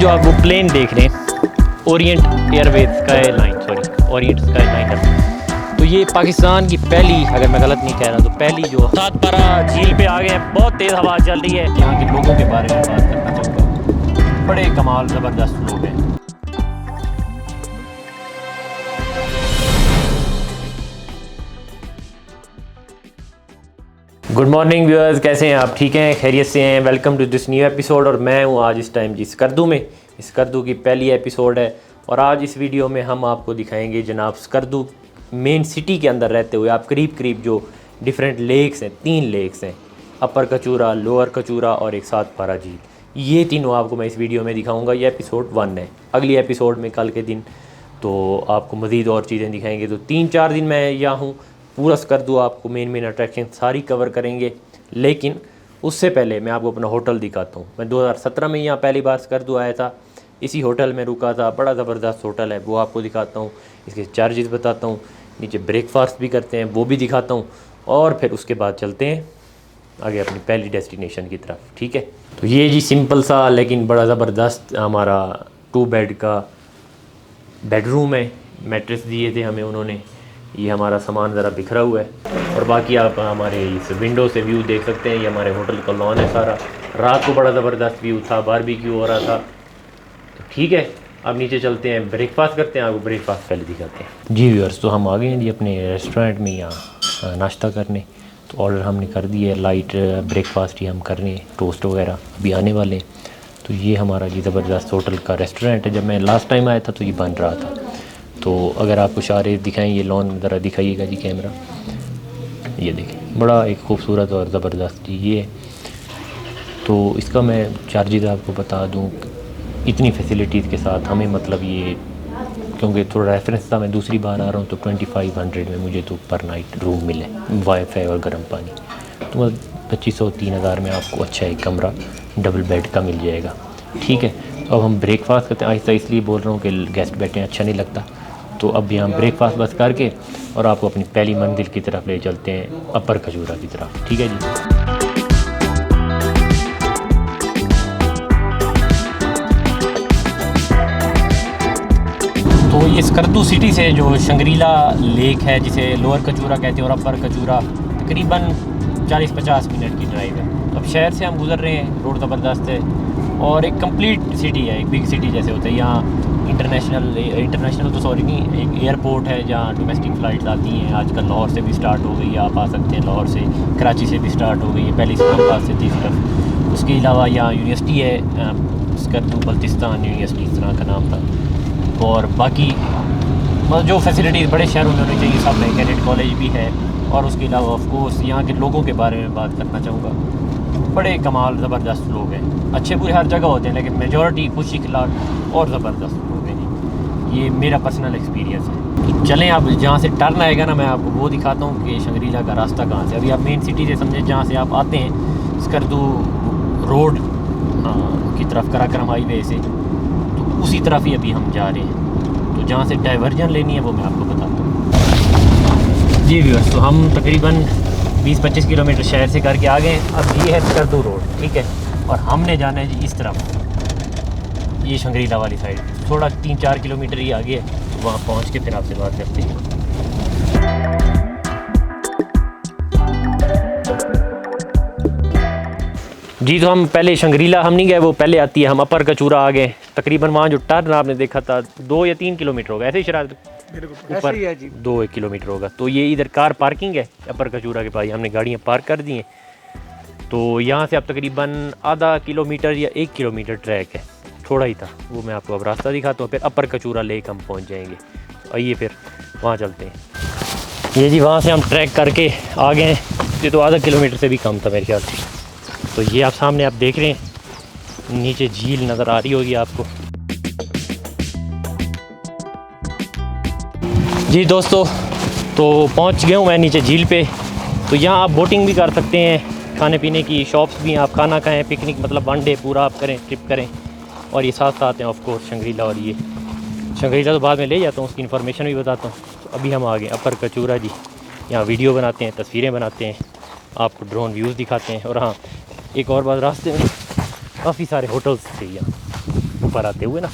जो आप वो प्लेन देख रहे हैं Orient Airways sky line, Orient sky liner, तो ये पाकिस्तान की पहली, अगर मैं गलत नहीं कह रहा तो पहली जो सातपारा झील पे आ गए हैं। बहुत तेज़ हवा चल रही है। यहाँ के लोगों के बारे में बात करना चाहूँगा, बड़े कमाल ज़बरदस्त लोग हैं। गुड मॉर्निंग व्यूअर्स, कैसे हैं आप? ठीक हैं, खैरियत से हैं? Welcome to this new episode. और मैं हूं आज इस टाइम जी स्कर्दू में। स्कर्दू की पहली एपिसोड है और आज इस वीडियो में हम आपको दिखाएंगे जनाब स्कर्दू मेन सिटी के अंदर रहते हुए आप करीब जो डिफरेंट लेक्स हैं, 3 लेक्स हैं, अपर कचूरा, लोअर कचूरा और एक सातपारा झील। ये तीनों आपको मैं इस वीडियो में दिखाऊँगा। ये एपिसोड 1 है। अगली एपिसोड में कल के दिन तो आपको मज़ीद और चीज़ें दिखाएंगे। तो 3-4 दिन मैं यहाँ हूँ, पूरा स्कर्दू आपको मेन अट्रैक्शन सारी कवर करेंगे। लेकिन उससे पहले मैं आपको अपना होटल दिखाता हूँ। मैं 2017 में यहाँ पहली बार स्कर्दू आया था, इसी होटल में रुका था। बड़ा ज़बरदस्त होटल है, वो आपको दिखाता हूँ। इसके चार्जेस बताता हूँ, नीचे ब्रेकफास्ट भी करते हैं वो भी दिखाता हूँ, और फिर उसके बाद चलते हैं आगे अपनी पहली डेस्टिनेशन की तरफ। ठीक है, तो ये जी सिंपल सा लेकिन बड़ा ज़बरदस्त हमारा 2 बेड का बेडरूम है। मैट्रेस दिए थे हमें उन्होंने। ये हमारा सामान ज़रा बिखरा हुआ है और बाकी आप हमारे इस विंडो से व्यू देख सकते हैं। ये हमारे होटल का लॉन है सारा। रात को बड़ा ज़बरदस्त व्यू था, बारबेक्यू हो रहा था। तो ठीक है, अब नीचे चलते हैं, ब्रेकफास्ट करते हैं। आपको ब्रेकफास्ट पहले दिखाते हैं जी व्यूअर्स। तो हम आ गए हैं जी अपने रेस्टोरेंट में यहाँ नाश्ता करने। तो ऑर्डर हमने कर दिया है, लाइट ब्रेकफास्ट ही हम कर रहे हैं, टोस्ट वगैरह अभी आने वाले हैं। तो ये हमारा जी ज़बरदस्त होटल का रेस्टोरेंट है। जब मैं लास्ट टाइम आया था तो ये बन रहा था। तो अगर आपको इशारे दिखाएं, ये लॉन ज़रा दिखाइएगा जी कैमरा। ये देखें, बड़ा एक खूबसूरत और ज़बरदस्त जी ये। तो इसका मैं चार्जेस आपको बता दूं, इतनी फैसिलिटीज़ के साथ हमें, मतलब ये क्योंकि थोड़ा रेफरेंस था, मैं दूसरी बार आ रहा हूँ, तो 2500 में मुझे तो पर नाइट रूम मिले, वाईफाई और गर्म पानी। तो 2500-3000 में आपको अच्छा एक कमरा डबल बेड का मिल जाएगा। ठीक है, तो अब हम ब्रेकफास्ट करते हैं। आहिस्ता इसलिए बोल रहा हूँ कि गेस्ट बैठे हैं, अच्छा नहीं लगता। तो अब भी हम ब्रेकफास्ट बस करके और आपको अपनी पहली मंजिल की तरफ ले चलते हैं, अपर कचूरा की तरफ। ठीक है जी। तो ये स्कर्दू सिटी से जो शंग्रीला लेक है, जिसे लोअर कचूरा कहते हैं और अपर कचूरा, तकरीबन 40-50 मिनट की ड्राइव है। अब शहर से हम गुजर रहे हैं, रोड ज़बरदस्त है और एक कंप्लीट सिटी है, एक बिग सिटी जैसे होता है। यहाँ इंटरनेशनल तो सॉरी नहीं, एक एयरपोर्ट है जहाँ डोमेस्टिक फ़्लाइट्स आती हैं। आजकल लाहौर से भी स्टार्ट हो गई, आप आ सकते हैं लाहौर से। कराची से भी स्टार्ट हो गई है, पहले इस्लामाबाद से थी सिर्फ। उसके अलावा यहाँ यूनिवर्सिटी है, स्कर्दू बल्तिस्तान यूनिवर्सिटी इस तरह का नाम था। और बाकी मतलब जो फैसिलिटीज़ बड़े शहरों में होनी चाहिए सब है। कैडेट कॉलेज भी है। और उसके अलावा ऑफ कोर्स यहाँ के लोगों के बारे में बात करना चाहूँगा, बड़े कमाल ज़बरदस्त लोग हैं। अच्छे बुरे हर जगह होते हैं, लेकिन मेजॉरिटी खुशी खिलाफ और ज़बरदस्त लोग हैं जी। ये मेरा पर्सनल एक्सपीरियंस है। तो चलें, अब जहाँ से टर्न आएगा ना, मैं आपको वो दिखाता हूँ कि शंग्रीला का रास्ता कहाँ से। अभी आप मेन सिटी से समझे, जहाँ से आप आते हैं स्कर्दू रोड की तरफ, कराकरम हाईवे से, तो उसी तरफ ही अभी हम जा रहे हैं। तो जहाँ से डाइवर्जन लेनी है वो मैं आपको बताता हूँ जी व्यूअर्स। तो हम तकरीबन 20-25 किलोमीटर शहर से करके आ गए हैं। अब ये है स्कर्दू रोड, ठीक है, और हमने जाना है जी इस तरफ, ये शंग्रीला वाली साइड। थोड़ा 3-4 किलोमीटर ही आगे है, तो वहाँ पहुँच के फिर आपसे बात करते हैं जी। तो हम पहले शंग्रीला हम नहीं गए, वो पहले आती है। हम अपर कचूरा आ गए। तकरीबन वहाँ जो टर्न आपने देखा था 2 या 3 किलोमीटर होगा, ऐसे ही शराब ऊपर 2 किलोमीटर होगा। तो ये इधर कार पार्किंग है अपर कचूरा के पास, हमने गाड़ियाँ पार्क कर दी हैं। तो यहाँ से आप तकरीबन आधा किलोमीटर या 1 किलोमीटर ट्रैक है, थोड़ा ही था वो। मैं आपको अब रास्ता दिखाता हूँ, फिर अपर कचूरा लेक हम पहुँच जाएंगे। आइए फिर वहाँ चलते हैं। ये जी वहाँ से हम ट्रैक करके आ गए हैं। ये तो आधा किलोमीटर से भी कम था मेरे ख्याल से। तो ये आप सामने आप देख रहे हैं, नीचे झील नज़र आ रही होगी आपको जी दोस्तों। तो पहुंच गया हूँ मैं नीचे झील पे। तो यहाँ आप बोटिंग भी कर सकते हैं, खाने पीने की शॉप्स भी हैं, आप खाना खाएं, पिकनिक मतलब 1 डे पूरा आप करें, ट्रिप करें। और ये साथ साथ हैं ऑफ कोर्स शंग्रीला। और ये शंग्रीला तो बाद में ले जाता हूँ, उसकी इन्फॉर्मेशन भी बताता हूँ। तो अभी हम आ गए अपर कचूरा जी। यहाँ वीडियो बनाते हैं, तस्वीरें बनाते हैं, आपको ड्रोन व्यूज़ दिखाते हैं। और हाँ, एक और बात, रास्ते में काफ़ी सारे होटल्स थे यहाँ, ऊपर आते हुए ना।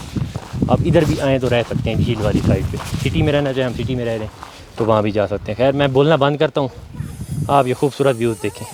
अब इधर भी आएँ तो रह सकते हैं झील वाली साइड पे। सिटी में रहना चाहे हम सिटी में रह रहे हैं तो वहाँ भी जा सकते हैं। खैर मैं बोलना बंद करता हूँ, आप ये खूबसूरत व्यूज़ देखें।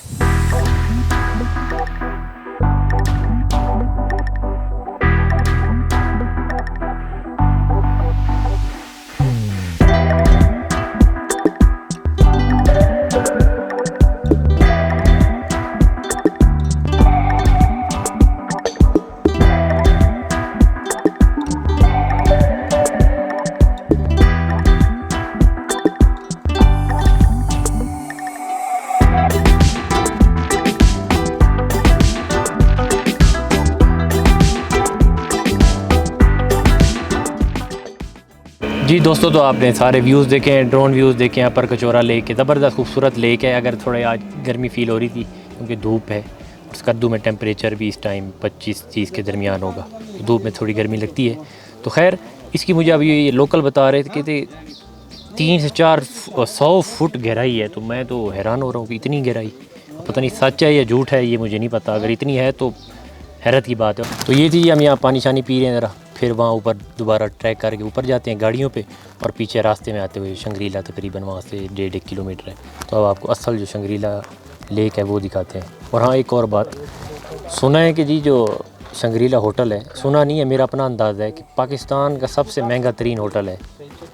जी दोस्तों, तो आपने सारे व्यूज़ देखे हैं, ड्रोन व्यूज़ देखे हैं। पर कचौरा लेक है, ज़बरदस्त खूबसूरत लेक है। अगर थोड़े आज गर्मी फ़ील हो रही थी क्योंकि धूप है, और स्कर्दू में टेम्परेचर भी इस टाइम 25-30 के दरमियान होगा, तो धूप में थोड़ी गर्मी लगती है। तो खैर इसकी मुझे अभी ये लोकल बता रहे थे कि 3 से 400 फुट गहराई है। तो मैं तो हैरान हो रहा हूँ कि इतनी गहराई, पता नहीं सच है या झूठ है, ये मुझे नहीं पता। अगर इतनी है तो हैरत की बात है। तो ये थी, हम यहाँ पानी शानी पी रहे हैं ज़रा, फिर वहाँ ऊपर दोबारा ट्रैक करके ऊपर जाते हैं गाड़ियों पे, और पीछे रास्ते में आते हुए शंग्रीला तकरीबन वहाँ से 1.5 किलोमीटर है। तो अब आपको असल जो शंग्रीला लेक है वो दिखाते हैं। और हाँ, एक और बात, सुना है कि जी जो शंग्रीला होटल है, सुना नहीं है, मेरा अपना अंदाज़ा है कि पाकिस्तान का सबसे महंगा तरीन होटल है।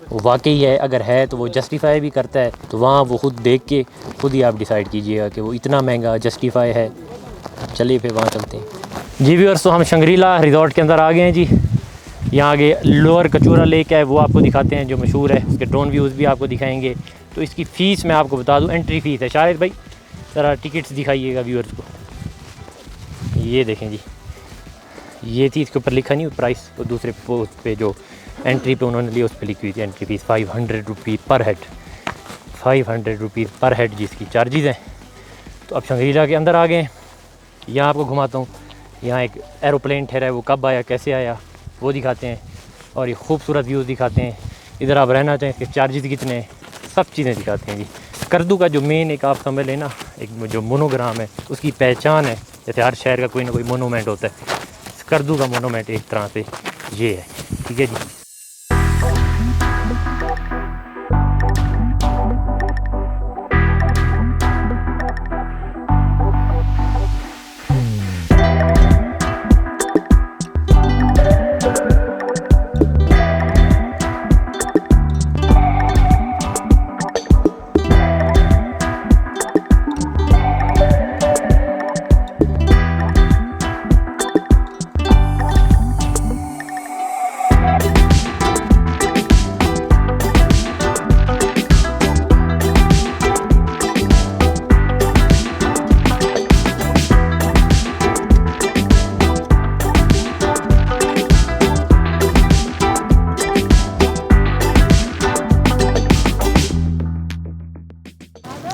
वो वाकई है, अगर है तो वो जस्टिफाई भी करता है। तो वहाँ वो खुद देख के खुद ही आप डिसाइड कीजिएगा कि वो इतना महंगा जस्टिफाई है। चलिए फिर वहाँ चलते हैं जी व्यूअर्स। तो हम शंग्रीला रिज़ॉर्ट के अंदर आ गए हैं जी। यहाँ आगे लोअर कचूरा लेक है, वो आपको दिखाते हैं जो मशहूर है। उसके ड्रोन व्यूज़ भी आपको दिखाएंगे। तो इसकी फ़ीस मैं आपको बता दूँ, एंट्री फ़ीस है। शायद भाई ज़रा टिकट्स दिखाइएगा व्यूअर्स को। ये देखें जी, ये थी, इसके ऊपर लिखा नहीं प्राइस, तो दूसरे पोस्ट पे जो एंट्री पे उन्होंने लिया उस पर लिखी हुई थी एंट्री फ़ीस 500 रुपीज़ पर हेड। 500 रुपीज़ पर हेड जिसकी चार्जेज़ हैं। तो अब शंग्रीला के अंदर आ गए हैं। यहाँ आपको घुमाता हूँ। यहाँ एक एरोप्लेन ठहरा है, वो कब आया कैसे आया वो दिखाते हैं, और ये खूबसूरत व्यूज़ दिखाते हैं। इधर आप रहना चाहें इसके चार्जेस कितने हैं, सब चीज़ें दिखाते हैं जी। स्कर्दू का जो मेन एक आप समझ लेना, एक जो मोनोग्राम है, उसकी पहचान है। जैसे हर शहर का कोई ना कोई मोनूमेंट होता है, स्कर्दू का मोनूमेंट एक तरह से ये है। ठीक है जी।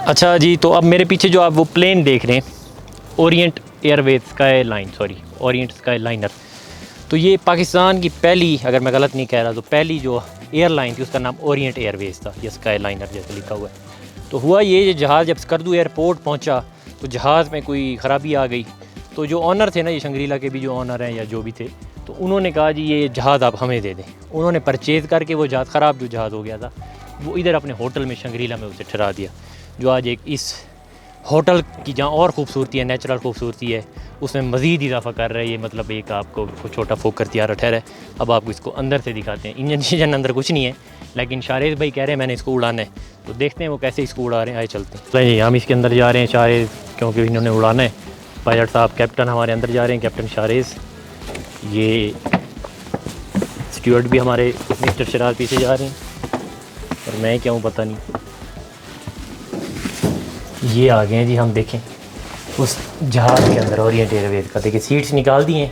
अच्छा जी, तो अब मेरे पीछे जो आप वो प्लेन देख रहे हैं, Orient Airways sky line, sorry Orient sky liner. तो ये पाकिस्तान की पहली, अगर मैं गलत नहीं कह रहा, तो पहली जो एयरलाइन थी उसका नाम ओरिएंट एयरवेज था, या स्काई लाइनर जैसे लिखा हुआ है। तो हुआ ये जहाज़ जब स्कर्दू एयरपोर्ट पहुंचा तो जहाज़ में कोई ख़राबी आ गई। तो जो ऑनर थे ना, ये शंग्रीला के भी जो ऑनर हैं या जो भी थे, तो उन्होंने कहा जी ये जहाज़ आप हमें दे दें। उन्होंने परचेज़ करके वो जहाज़ ख़राब जो जहाज़ हो गया था वो इधर अपने होटल में शंग्रीला में उसे ठहरा दिया। जो आज एक इस होटल की जहाँ और ख़ूबसूरती है, नेचुरल ख़ूबसूरती है, उसमें मज़ीद इजाफा कर रहा है ये। मतलब एक आपको छोटा फोकर तैयार ठहरा है। अब आपको इसको अंदर से दिखाते हैं। इंजन अंदर कुछ नहीं है, लेकिन शारेज़ भाई कह रहे हैं मैंने इसको उड़ाना है, तो देखते हैं वो कैसे इसको उड़ा रहे हैं। आए चलते हैं। नहीं, हम इसके अंदर जा रहे हैं शारेज़, क्योंकि इन्होंने उड़ाना है। पायलट साहब, कैप्टन हमारे अंदर जा रहे हैं, कैप्टन शारेज़। ये स्टूअर्ड भी हमारे मिस्टर शराज पीछे जा रहे हैं, और मैं क्या हूँ पता नहीं। ये आ गए हैं जी, हम देखें उस जहाज़ के अंदर ओरिएंट एयरवेज का। देखिए सीट्स निकाल दी हैं,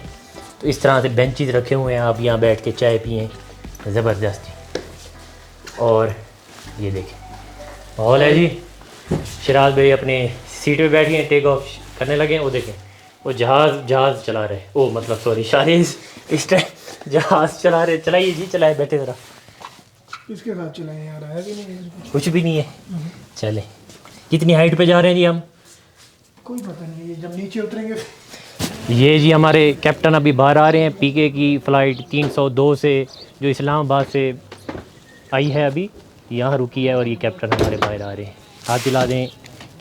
तो इस तरह से बेंचेस रखे हुए हैं, आप यहाँ बैठ के चाय पिएँ, ज़बरदस्त जी। और ये देखें माहौल है जी। शराज भाई अपने सीट पे बैठ गए, टेक ऑफ करने लगे हैं। वो देखें वो जहाज़ चला रहे, ओ मतलब सॉरी शारेज़ इस टाइम जहाज़ चला रहे। चलाइए जी, चलाए, बैठे ज़रा। इसके साथ चलाएं यार, आया भी नहीं है कुछ भी नहीं है। चले, कितनी हाइट पे जा रहे हैं जी हम? कोई पता नहीं है, जब नीचे उतरेंगे ये जी हमारे कैप्टन अभी बाहर आ रहे हैं। पीके की फ़्लाइट 302 से जो इस्लामाबाद से आई है अभी यहाँ रुकी है, और ये कैप्टन हमारे बाहर आ रहे हैं। हाथ दिला दें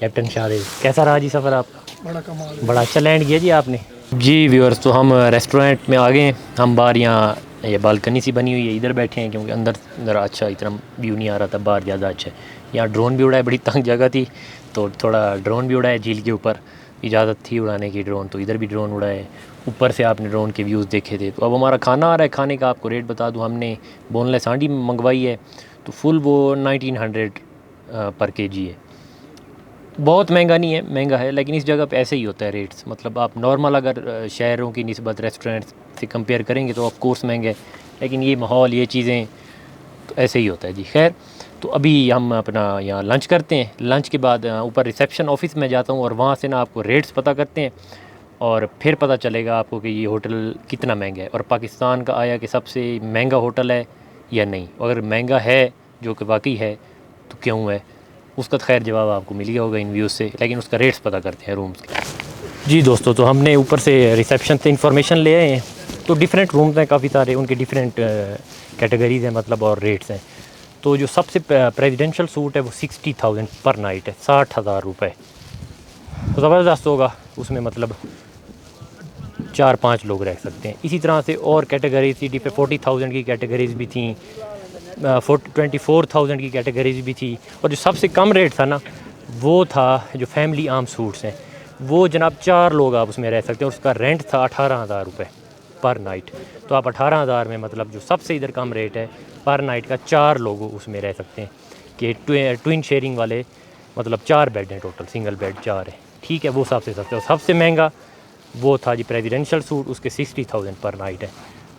कैप्टन शाहरेज़। कैसा रहा जी सफ़र आपका? बड़ा कमाल है। बड़ा अच्छा लैंड किया जी आपने। जी व्यूअर्स, तो हम रेस्टोरेंट में आ गए हैं। हम बाहर यहाँ ये बालकनी सी बनी हुई है, इधर बैठे हैं क्योंकि अंदर ज़रा अच्छा इतना व्यू नहीं आ रहा था, बाहर ज़्यादा अच्छा है। यहाँ ड्रोन भी उड़ा है, बड़ी तंग जगह थी तो थोड़ा ड्रोन भी उड़ा है। झील के ऊपर इजाज़त थी उड़ाने की ड्रोन, तो इधर भी ड्रोन उड़ा है। ऊपर से आपने ड्रोन के व्यूज़ देखे थे। तो अब हमारा खाना आ रहा है। खाने का आपको रेट बता दूँ, हमने बोनलेस हांडी मंगवाई है, तो फुल वो 1900 पर केजी है। बहुत महंगा नहीं है, महंगा है, लेकिन इस जगह पे ऐसे ही होता है रेट्स। मतलब आप नॉर्मल अगर शहरों की निस्बत रेस्टोरेंट से कंपेयर करेंगे तो ऑफ कोर्स महंगे है, लेकिन ये माहौल, ये चीज़ें तो ऐसे ही होता है जी। खैर, तो अभी हम अपना यहाँ लंच करते हैं। लंच के बाद ऊपर रिसेप्शन ऑफिस में जाता हूँ और वहाँ से ना आपको रेट्स पता करते हैं, और फिर पता चलेगा आपको कि ये होटल कितना महंगा है और पाकिस्तान का आया कि सबसे महंगा होटल है या नहीं। अगर महंगा है, जो कि वाकई है, तो क्यों है, उसका तो खैर जवाब आपको मिल गया होगा इन व्यूज़ से, लेकिन उसका रेट्स पता करते हैं रूम्स के। जी दोस्तों, तो हमने ऊपर से रिसेप्शन से इंफॉर्मेशन ले आए हैं। तो डिफरेंट रूम्स हैं काफ़ी सारे, उनके डिफरेंट कैटेगरीज़ हैं मतलब, और रेट्स हैं। तो जो सबसे प्रेसिडेंशियल सूट है वो 60,000 पर नाइट है, 60,000 रुपये। तो ज़बरदस्त होगा उसमें, मतलब 4-5 लोग रह सकते हैं। इसी तरह से और कैटेगरीज थी, 40,000 की कैटेगरीज भी थी, 24,000 की कैटेगरीज भी थी, और जो सबसे कम रेट था ना वो था जो फैमिली आर्म सूट्स हैं, वो जनाब 4 लोग आप उसमें रह सकते हैं, और उसका रेंट था 18,000 रुपये पर नाइट। तो आप 18,000 में, मतलब जो सबसे इधर कम रेट है पर नाइट का, 4 लोग उसमें रह सकते हैं कि ट्विन शेयरिंग वाले, मतलब 4 बेड हैं टोटल, सिंगल बेड 4 है, ठीक है। वो सबसे सस्ता, और सबसे महंगा वो था जी प्रेसिडेंशियल सूट, उसके 60,000 पर नाइट है।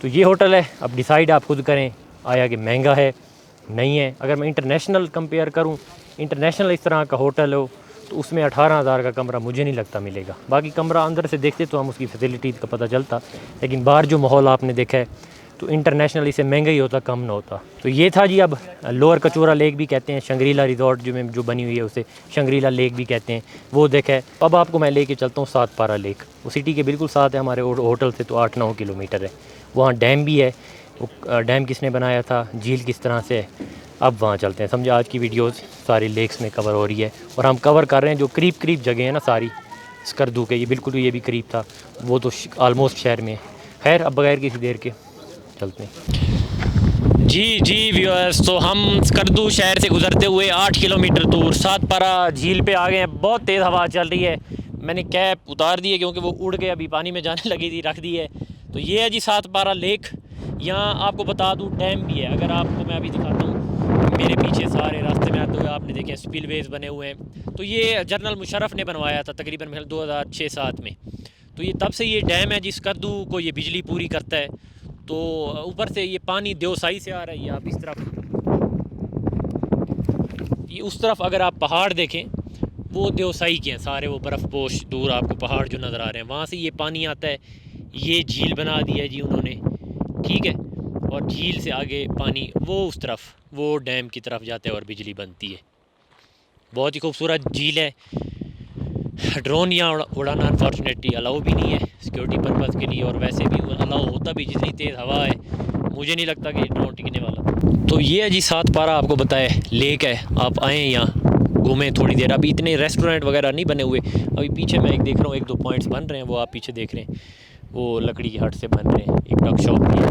तो ये होटल है, अब डिसाइड आप खुद करें आया कि महंगा है नहीं है। अगर मैं इंटरनेशनल कंपेयर करूं, इंटरनेशनल इस तरह का होटल हो तो उसमें 18,000 का कमरा मुझे नहीं लगता मिलेगा। बाकी कमरा अंदर से देखते तो हम उसकी फैसिलिटीज़ का पता चलता, लेकिन बाहर जो माहौल आपने देखा है तो इंटरनेशनल इससे महंगा ही होता, कम ना होता। तो ये था जी। अब लोअर कचोरा लेक भी कहते हैं, शंग्रीला रिजॉर्ट जो बनी हुई है उसे शंग्रीला लेक भी कहते हैं, वो देखा है। अब आपको मैं लेके चलता हूँ सात पारा लेक। वो सिटी के बिल्कुल साथ है हमारे होटल से, तो 8-9 किलोमीटर है। वहाँ डैम भी है, वो डैम किसने बनाया था, झील किस तरह से है, अब वहाँ चलते हैं। समझे, आज की वीडियोस सारी लेक्स में कवर हो रही है, और हम कवर कर रहे हैं जो करीब जगह है ना सारी स्कर्दू के। ये बिल्कुल, ये भी करीब था, वो तो आलमोस्ट शहर में है। खैर, अब बगैर किसी देर के चलते हैं। जी व्यूअर्स, तो हम स्कर्दू शहर से गुजरते हुए 8 किलोमीटर दूर सात पारा झील पे आ गए हैं। बहुत तेज़ हवा चल रही है। मैंने कैप उतार दी है क्योंकि वो उड़ के अभी पानी में जाने लगी थी, रख दी है। तो ये है जी सात पारा लेक। यहाँ आपको बता दूँ डैम भी है, अगर आपको मैं अभी दिखाता हूँ। मेरे पीछे सारे रास्ते में आते हुए आपने देखे स्पिलवेज बने हुए हैं। तो ये जनरल मुशर्रफ ने बनवाया था तकरीबन 2006-07 में। तो ये तब से ये डैम है जिस कद्दू को ये बिजली पूरी करता है। तो ऊपर से ये पानी देवसाई से आ रहा है। ये आप इस तरफ, ये उस तरफ अगर आप पहाड़ देखें वो देवसाई के हैं सारे, वो बर्फ़पोश दूर आपको पहाड़ जो नज़र आ रहे हैं, वहाँ से ये पानी आता है। ये झील बना दी है जी उन्होंने, ठीक है। और झील से आगे पानी वो उस तरफ, वो डैम की तरफ जाता है और बिजली बनती है। बहुत ही खूबसूरत झील है। ड्रोन यहाँ उड़ाना अनफॉर्चुनेटली अलाउ भी नहीं है सिक्योरिटी पर्पज़ के लिए, और वैसे भी अलाउ होता भी, जितनी तेज़ हवा है मुझे नहीं लगता कि ड्रोन टिकने वाला। तो ये है जी सात पारा, आपको बताए लेक है। आप आएँ यहाँ घूमें थोड़ी देर। अभी इतने रेस्टोरेंट वगैरह नहीं बने हुए। अभी पीछे मैं एक देख रहा हूँ, 1-2 पॉइंट्स बन रहे हैं, वो आप पीछे देख रहे हैं, वो लकड़ी की हट से बन रहे हैं। एक डॉग शॉप भी है,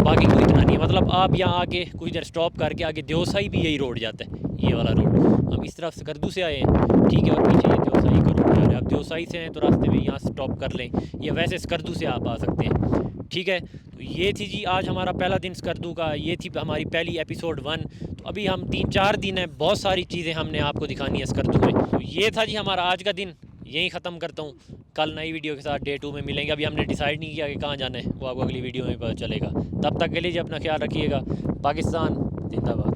बाकी कोई इतना नहीं है। मतलब आप यहाँ आके कुछ देर स्टॉप करके आगे देवसाई भी यही रोड जाता है, ये वाला रोड। हम इस तरफ से करदू से आए हैं, ठीक है, और पीछे ये देवसाई का रोड जा रहा है। आप देवसाई से हैं तो रास्ते में यहाँ स्टॉप कर लें, या वैसे स्कर्दू से आप आ सकते हैं, ठीक है। तो ये थी जी आज हमारा पहला दिन स्कर्दू का। ये थी हमारी पहली एपिसोड 1। तो अभी हम 3-4 दिन हैं, बहुत सारी चीज़ें हमने आपको दिखानी है स्कर्दू में। तो ये था जी हमारा आज का दिन, यहीं ख़त्म करता हूँ। कल नई वीडियो के साथ डे 2 में मिलेंगे। अभी हमने डिसाइड नहीं किया कि कहाँ जाना है, वो आपको अगली वीडियो में पता चलेगा। तब तक के लिए जी अपना ख्याल रखिएगा। पाकिस्तान जिंदाबाद।